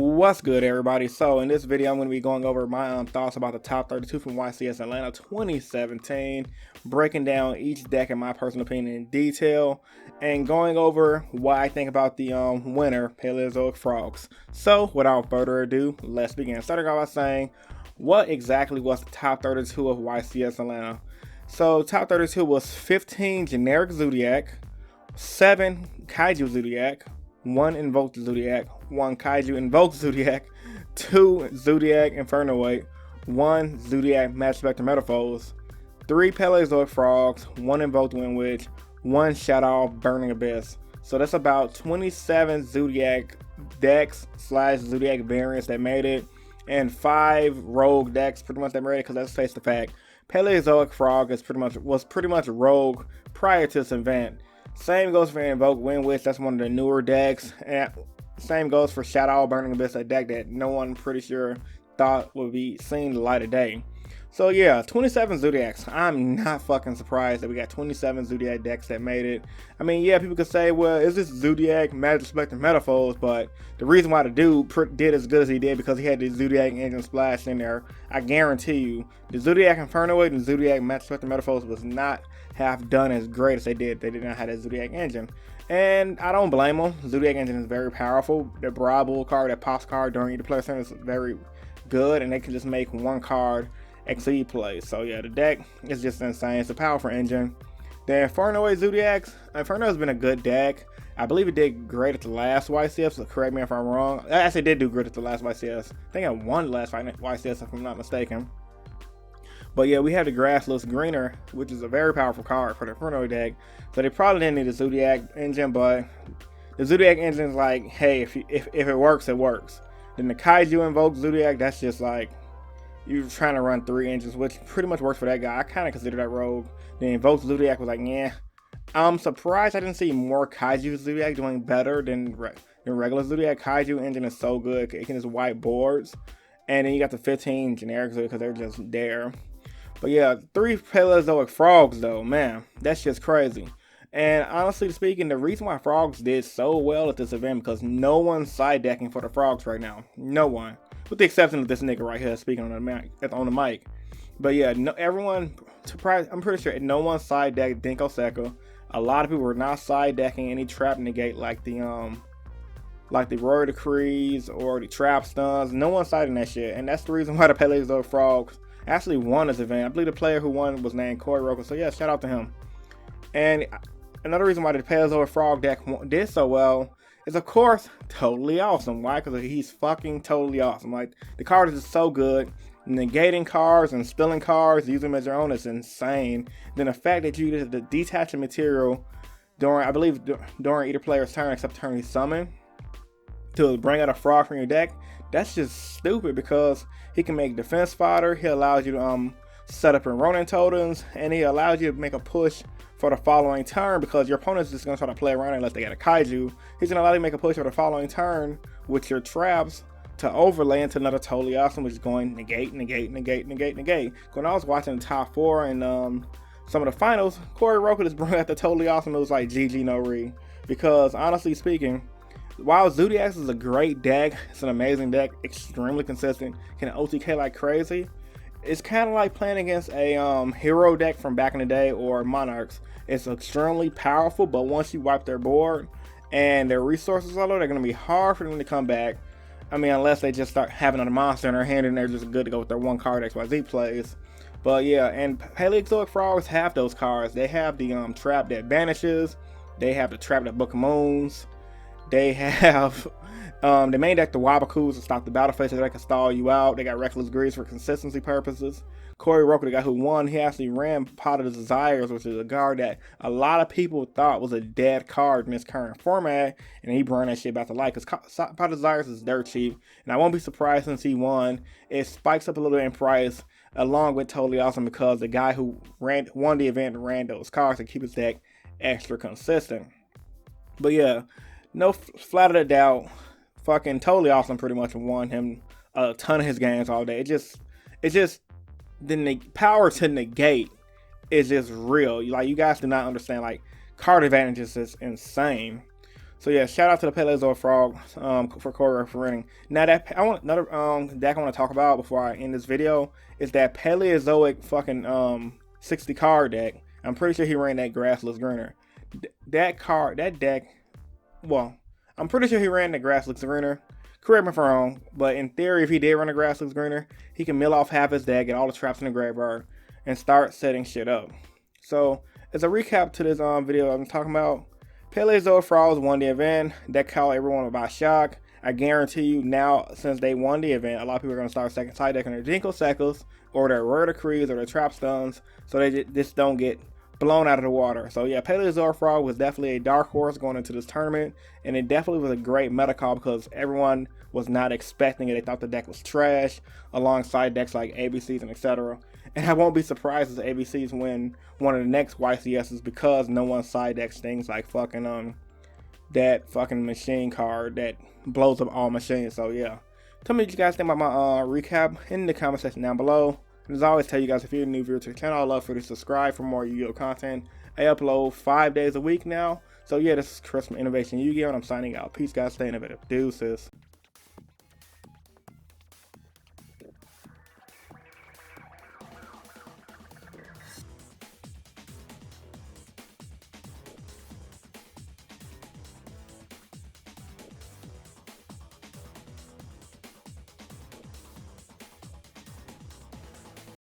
What's good, everybody? So in this video, I'm going to be going over my thoughts about the top 32 from YCS Atlanta 2017, breaking down each deck in my personal opinion in detail, and going over what I think about the winner, Paleozoic Frogs. So without further ado, let's begin. Starting off by saying, what exactly was the top 32 of YCS Atlanta? So top 32 was 15 generic Zodiac, 7 Kaiju Zodiac, 1 Invoked Zodiac, 1 Kaiju Invoked Zodiac, 2 Zodiac Infernoid, 1 Zodiac Match Spectrum Metaphors, 3 Paleozoic Frogs, 1 Invoked Wind Witch, 1 Shadow Burning Abyss. So that's about 27 Zodiac decks / Zodiac variants that made it, and 5 rogue decks pretty much that made it, because let's face the fact, Paleozoic Frog was pretty much rogue prior to this event. Same goes for Invoke Wind Witch, that's one of the newer decks, and same goes for Shadow Burning Abyss, a deck that no one pretty sure thought would be seeing the light of day. So yeah, 27 Zodiacs. I'm not fucking surprised that we got 27 Zodiac decks that made it. I mean, yeah, people could say, well, is this Zodiac Magic Spectrum Metaphors? But the reason why the dude did as good as he did because he had the Zodiac engine splashed in there. I guarantee you, the Zodiac Infernoid and Zodiac Magic Spectrum Metaphors was not have done as great as they did. They did not have that Zodiac engine. And I don't blame them. Zodiac engine is very powerful. The Bravo card, that pops card during either player turn is very good, and they can just make one card exceed play. So yeah, the deck is just insane. It's a powerful engine. The Infernoid Zodiacs, Inferno has been a good deck. I believe it did great at the last YCS, so correct me if I'm wrong. It actually did do great at the last YCS. I think I won the last YCS if I'm not mistaken. But yeah, we have the Grass Looks Greener, which is a very powerful card for the Inferno deck. So they probably didn't need a Zodiac engine, but the Zodiac engine is like, hey, if it works, it works. Then the Kaiju Invoked Zodiac, that's just like, you're trying to run 3 engines, which pretty much works for that guy. I kind of consider that rogue. The Invoked Zodiac was like, yeah. I'm surprised I didn't see more Kaiju Zodiac doing better than regular Zodiac. Kaiju engine is so good. It can just wipe boards. And then you got the 15 generic Zodiac because they're just there. But yeah, 3 Paleozoic Frogs though, man, that's just crazy. And honestly speaking, the reason why Frogs did so well at this event because no one's side decking for the Frogs right now. No one. With the exception of this nigga right here speaking on the mic. But yeah, no, everyone, I'm pretty sure no one side decked Dinko Seka. A lot of people were not side decking any trap negate like the Royal Decrees or the trap stuns. No one siding that shit. And that's the reason why the Paleozoic Frogs actually won this event. I believe the player who won was named Corey Roker. So yeah, shout out to him. And another reason why the Paleozoic Frog deck did so well is, of course, totally awesome. Why? Because he's fucking totally awesome. Like, the card is just so good. Negating cards and spilling cards, using them as your own is insane. Then the fact that you use the detaching material during either player's turn except turn he summon to bring out a frog from your deck, that's just stupid because he can make defense fodder. He allows you to set up in Ronin totems, and he allows you to make a push for the following turn because your opponent's just going to try to play around unless they got a Kaiju. He's going to allow you to make a push for the following turn with your traps to overlay into another totally awesome, which is going negate. When I was watching the top 4 and some of the finals, Corey Roker just brought out the totally awesome. It was like GG no re. Because honestly speaking, while Zodiacs is a great deck, it's an amazing deck, extremely consistent, can OTK like crazy. It's kind of like playing against a hero deck from back in the day or Monarchs. It's extremely powerful, but once you wipe their board and their resources are low, they're going to be hard for them to come back. I mean, unless they just start having a monster in their hand and they're just good to go with their one card XYZ plays. But yeah, and Paleozoic Frogs have those cards. They have the trap that banishes. They have the trap that book moons. They have the main deck, the Wabakus, to stop the battle phase so they can stall you out. They got Reckless Grease for consistency purposes. Corey Roker, the guy who won, he actually ran Pot of Desires, which is a card that a lot of people thought was a dead card in this current format, and he brought that shit back to life because Pot of Desires is dirt cheap, and I won't be surprised since he won. It spikes up a little bit in price, along with Totally Awesome, because the guy who won the event ran those cards to keep his deck extra consistent. But yeah, no flat of a doubt, fucking Totally Awesome pretty much won him a ton of his games all day. It just the power to negate is just real. Like, you guys do not understand. Like, card advantages is insane. So yeah, shout out to the Paleozoic Frogs for choreographing. Now that another deck I want to talk about before I end this video is that Paleozoic fucking 60 card deck. I'm pretty sure he ran that Grassless Greener. That deck. Well, I'm pretty sure he ran the Grassless Greener. Correct me if I'm wrong, but in theory, if he did run a Grassless Greener, he can mill off half his deck, get all the traps in the graveyard, and start setting shit up. So as a recap to this video I'm talking about, Paleozoic Frogs won the event. That caught everyone by shock. I guarantee you now, since they won the event, a lot of people are going to start second side decking their Jinko Sekos or their Rare Decrees or their Trap Stuns, so they just don't get blown out of the water. So yeah, Paleozoic Frog was definitely a dark horse going into this tournament, and it definitely was a great meta call because everyone was not expecting it. They thought the deck was trash alongside decks like ABCs and etc. And I won't be surprised if the ABCs win one of the next YCSs because no one side decks things like fucking that fucking machine card that blows up all machines. So yeah, tell me what you guys think about my recap in the comment section down below. And as I always tell you guys, if you're a new viewer to the channel, I'd love for you to subscribe for more Yu-Gi-Oh content. I upload 5 days a week now. So yeah, this is Chris from Innovation Yu-Gi-Oh, and I'm signing out. Peace guys, stay innovative. Deuces.